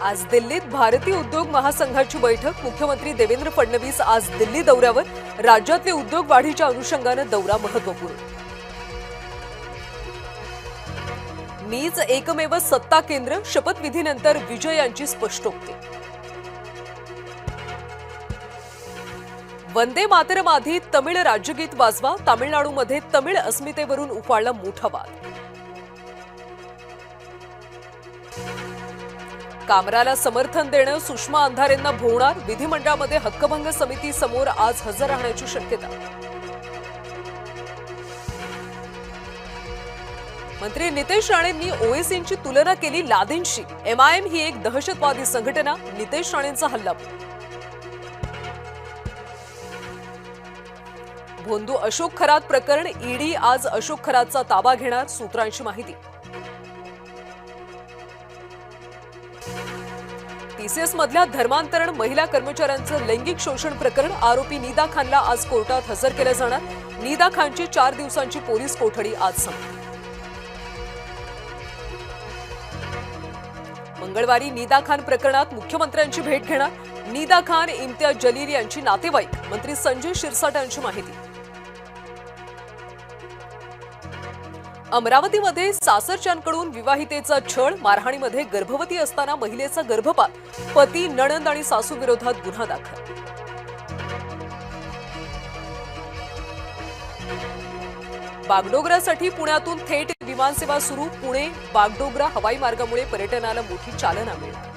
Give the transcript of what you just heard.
आज दिल्लीत भारतीय उद्योग महासंघाची बैठक। मुख्यमंत्री देवेंद्र फडणवीस आज दिल्ली दौऱ्यावर। राज्यातले उद्योग वाढीच्या अनुषंगाने दौरा महत्त्वपूर्ण। मीच एकमेव सत्ता केंद्र, शपथविधीनंतर विजय यांची स्पष्टोक्ती। वंदे मातरम आधी तमिळ राज्यगीत वाजवा। तामिळनाडूमध्ये तमिळ अस्मितेवरून उफाळला मोठा वाद। कामराला समर्थन देणं सुषमा अंधारेंना भोवणार। विधिमंडळामध्ये हक्कभंग समिती समोर आज हजर राहण्याची शक्यता। मंत्री नितेश राणेंनी ओएसींची तुलना केली लादेनशी। एमआयएम ही एक दहशतवादी संघटना, नितेश राणेंचा हल्ला। भोंदू अशोक खरात प्रकरण, ईडी आज अशोक खरातचा ताबा घेणार। सूत्रांची माहिती। टीसीएस मधल्या धर्मांतरण महिला कर्मचाऱ्यांचं लैंगिक शोषण प्रकरण, आरोपी निदा खानला आज कोर्टात हजर केलं जाणार। निदा खानची 4 दिवसांची पोलीस कोठडी आज संपली। मंगळवारी निदा खान प्रकरणात मुख्यमंत्र्यांची भेट घेणार। निदा खान, इम्तियाज जलील यांची नातेवाईक। मंत्री संजय शिरसाट यांची माहिती। अमरावतीमध्ये सासरच्यांकडून विवाहितेचा छळ, मारहाणीमध्ये गर्भवती असताना महिलेचा गर्भपात। पती, नणंद आणि सासू विरोधात गुन्हा दाखल। बागडोगरासाठी पुण्यातून थेट विमानसेवा सुरू। पुणे बागडोगरा हवाई मार्गामुळे पर्यटनाला मोठी चालना मिळणार।